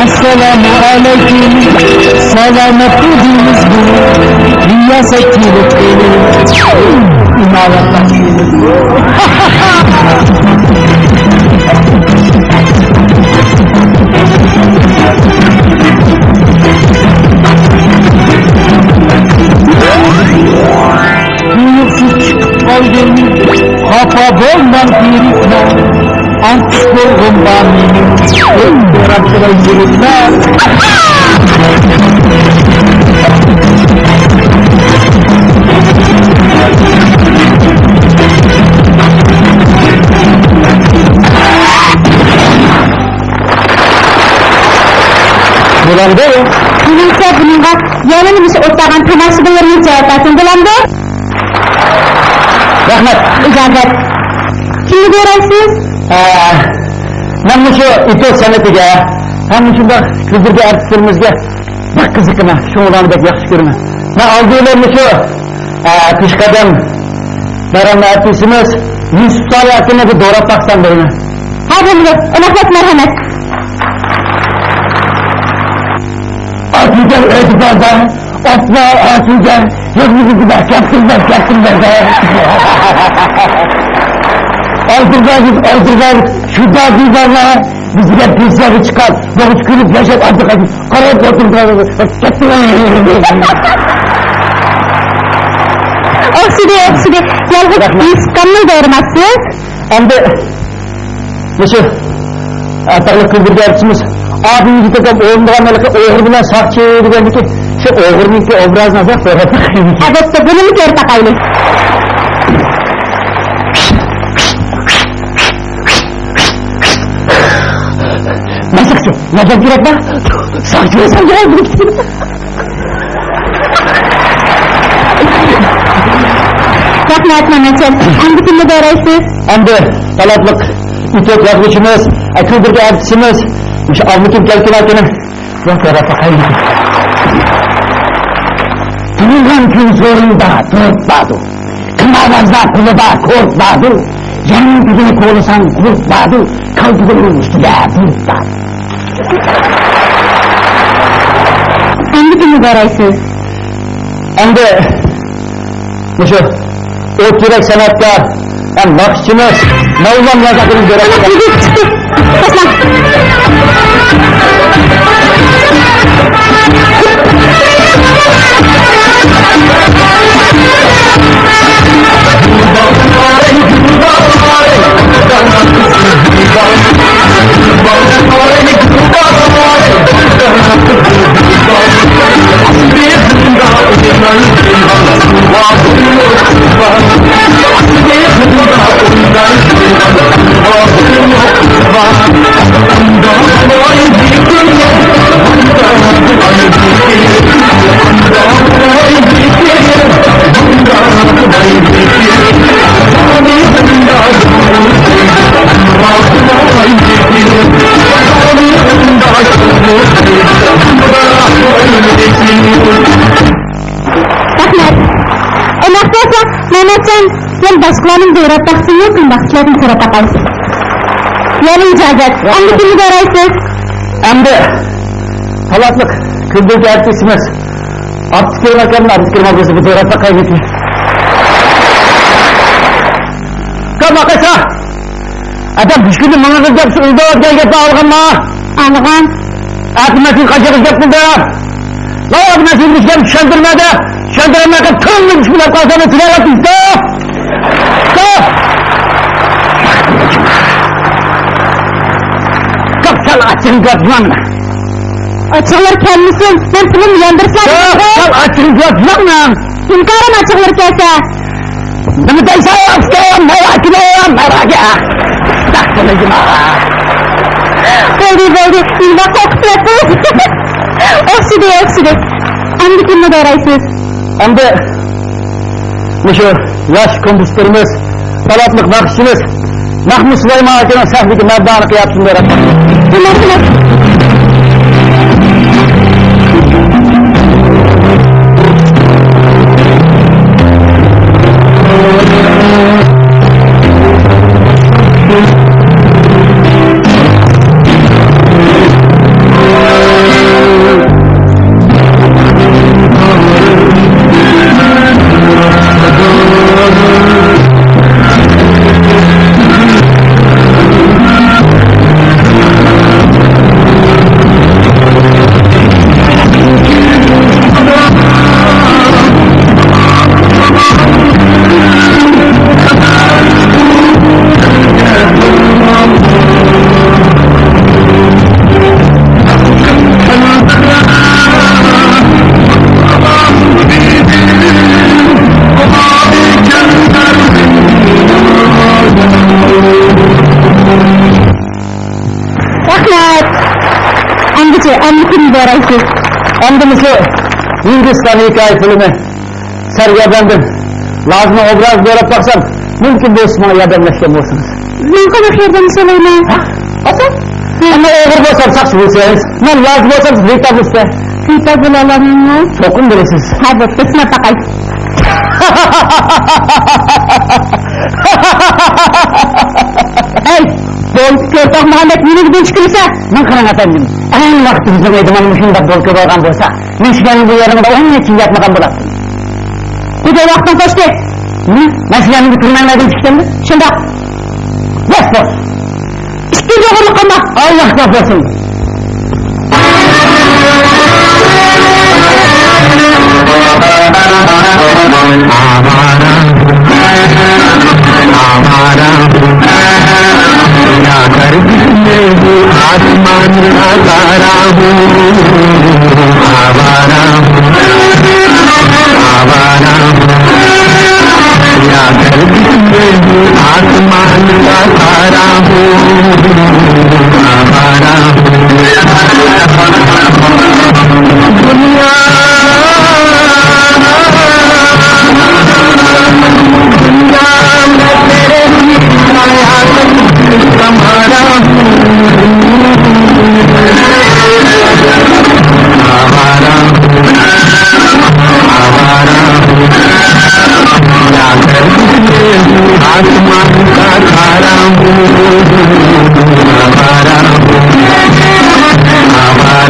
Assalamu alaikum, selamat kudunuz bu, riyasa kilit beni, imalatlar kilit bu. Duyuksuz çıkıp kaldım, kafa bolman birikme, antik bolgun benim, Rabçıla yürütmez. Bulandı mı? Bilirse bununla yanılmış otlağın tamaşıda yerini cevaplasın. Bulandı? Rahmet. İcazet. Kimi görürsünüz? Ben şu İtok sanatiga, hem şunda kızdırdı artistlerimizge bak kızıkına, şu olanı bek yaxşı görme. Ben aldığılarını şu pişkadan Meranlı artistimiz Yusuf Salih hakkında bir doğrat baksan böyle. Hadi millet, onaklat merhamet. Atılcan ödübardan, otla atılcan, yokluğu gider, kapsınlar. Altırlar, şurada düzenle, bizimle pirsleri çıkar, boğuç kırıp yaşat artık karayıp oturdular, Oksidi, yalnız İskanlı doğurmazsınız. Hem de, nasıl, atarlı kıldırdı artistimiz, abimizi tekrar oğlundan oğur bilen sakçıya giderdi ki, şu oğurun ki obrazına da sonra takayım. Evet, bunu mu gör takaylı? Masakçı, nereden girek be? Sakçıya sen geldik. Rahmet Mehmet'im, hangi filmi doğruyorsunuz? Hem de talatlık, İtok yazmışımız, kıldırdı artistimiz, avlukum kelkilerkenim, yok yara takayım. Tülüğün gün zorunda durtmadı, kınavazda kılıda korkmadı, yanın güdünü koğlasan kurtmadı, kalbinin üstüne durtmadı. Hangi filmi doğruyorsunuz? Hem de, şu, o kürek sanatkar, hem nakışçımız, Mevlam yazakını görelim. Kaçma! Sen başkalarının doğrat baksın yok mu? Başkalarının doğrat bakarsın. Yani icazet. Hangi filmi doğruyorsunuz? Hem de talatlık, kıldırdı artistimiz, artık kırmakanın artık kırmaklısı bu doğratla kaybetmiş. Kalma kasa! Adam düşkünün bana kız yapsın, uydu ol gel gel algın ma! Algın? Atmasın kaçırız yaptın da! La atmasın düşkün şöndürmedi! Şöndürmedi kıllı düşkünler kalsanı tünelet işte! Stop! Kapsal açın gözlemle! Açılırken misin? Ben film yandırsam... Kapsal açın gözlemle! Hünkârım açılırkense! Demeteyse yapsın! Merak ya! Taktınızım ağa! Boldu, ilma koktu! Oksidi! Hangi filmi doğruyorsunuz? Hem de şu yaş kompüslerimiz, talatlık nakışçımız, Mahmut Süleyman Hakkı'nın sahneki merdanlık yapsın diye rakam. Dinlersiniz. Anlıkını doğraysız. Andımızı Hindistan hikaye filmi sergilendim. Lazım obraz doğrap baksam mümkün bu Osman'a yardımlaşken olsunuz. Ben konak yardımcı olayım. Asıl? Ama oğur bolsam saksı bulsanız. Ben lazım olsam Rita bulsa. Rita bulalım mı? Sokun bilesiz. Hadi kısmet bakay. Hey! Bol Körtak Muhammed yine gidin çıkırsa. Ben karan efendim. En vakti bizim edimim da bol kör olgan bolsa. Ben şigenin bu yarımda onun için yapmadan bulaktım. Bir de vaktin kaçtı. Ben şigenin bir tırmanlardan çıktım mı? Şunda. Yes boss. İşte doğruluk ama. Allah kahretsin. आसमान का तारा हूँ आवारा आवारा या गर्दी में हूँ आसमान का तारा हूँ आवारा दुनिया दुनिया में तेरे ही माया तुम्हारा आवारा आवारा या गर्दी में हूँ आसमान का तारा हूँ आवारा आवारा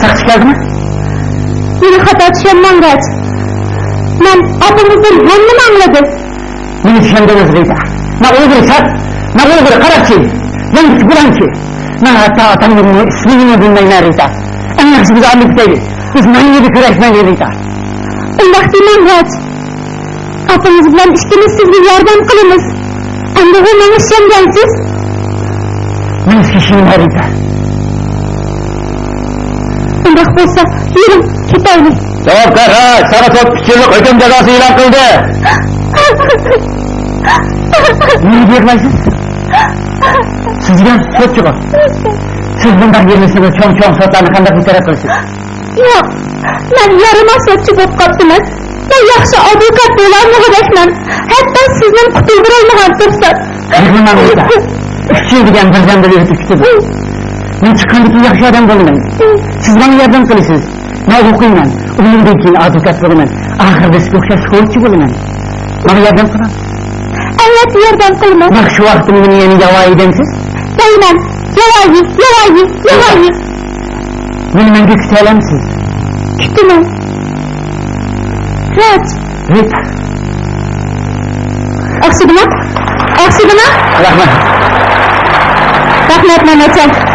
Saksı geldi mi? Yine hata düşenmem kaç. Ben apımızın hannını anladım. Beni düşündünüz Rita. Ne olur sat, ne olur karakçı. Ben ki bulan ki. Ne hatta atamın ismini bilmeyin Rita. En yakışı bize anlık değil. Biz manyi bir küreşmen Rita. Allah demem kaç. Apımız bilen işkiniz siz bir yardım kılınız. Ama bu bana şemdensiz. Ben şişim Rita. Bak olsa yürüm kitaylı. Cevap ver ha, sana çok küçülük hüküm cezası ilan kıldı. Niye diyekmezsiniz? Sizden söz çıkar. Siz bundan yerisiniz çoğun sotlarını kandak biterek kılsın. Yok, ben yarıma sotçu bop kaptınız. Ben yaxşı avukat bolarını gıdaşman. Hatta sizden kutulduğulmahan tırsak. Yıkılmam Rita. Küçüğü diyen birden böyle küçüğüdür. Ben çıkandaki yaxşı adam bolumam. Siz bana yardım kılısınız. Ne okuyman, onun için avukat bolumam. Ahırda siz okşa skoğutçu bolumam. Bana yardım kılın. Evet yardım kılmaz. Bak şu vaktimin yeni yavağı edemsiz. Deymen, yavayı. Beni ben kütülemsiz. Kütümüm. Kaç. Rita. Aksıdına. Rahmet. Rahmet Mehmet'e.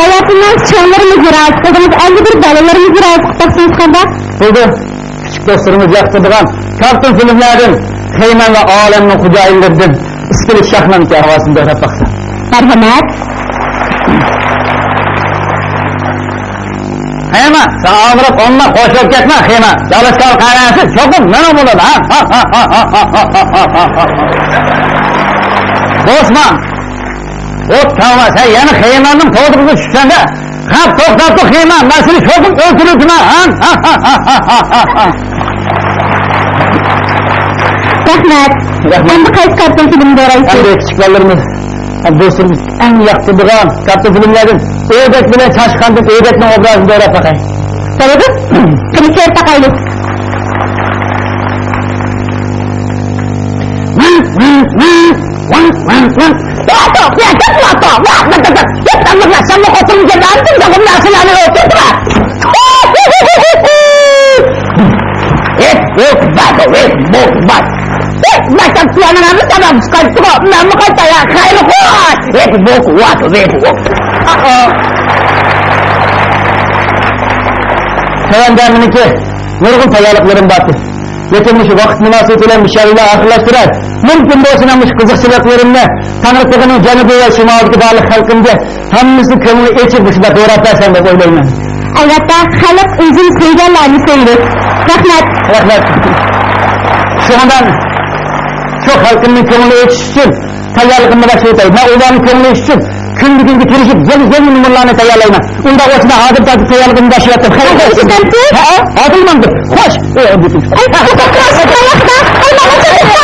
Hayatından çoğunlarımız yürüyüp, kızımız 51 balalarımız yürüyüp kutlaksınız kanda. Buldu. Küçük dostlarımız yaktırdıgan kartın filmlerin Heymen ve Alem'in kucağı indirdim. İskili şahlan ki havasında öğret baksan. Merhamet. Heymen, sen ağırıp onunla hoş ol gitme Heymen. Çalışkan kaynağısız çokum ne olur ha? Osman. Ot tamam sen yeni Heymen'in toğduğunu düşsen de kap toktattık Heymen. Ben seni çokum öldürürdüm ha? Rahmet. Ben bu kayıt kartın filminde orayısın. Hem de küçüklerimiz, dostumuz en yaktırdıgan kartın filmlerin öğret bile çaşkandık, öğretmen obrazında öğret bakayım. Sebebi? Kılıç Efer takaylı. Sevendeminiki nurgun tayalıklarım battı. Yetinmiş vakit münasebetiyle müşavriyle arkadaştırar. Mümkün olsunlamış kızık silahlarımla Tanrıtı'nın Cenubu ve Şimalı'daki bağlı halkımda hemimizin kömürü içir dışında doğratlarsan da oylayın. Albatta halk özün söylerlerini söyler. Rahmet. Rahmet. Şu andan çok halkımın kömürü içsin. Tayyarlıkımda da söyleyeyim. Ben onların kömürü içsin. Gün bir gün bitirişip yeni numaralarını tayyarlayma. Onda olsun adım tadı tayyarlıkımı da şey yaptım. Adılmandır. Hoş. Ay, bu kadar ayakta. Ay, bana çalışma.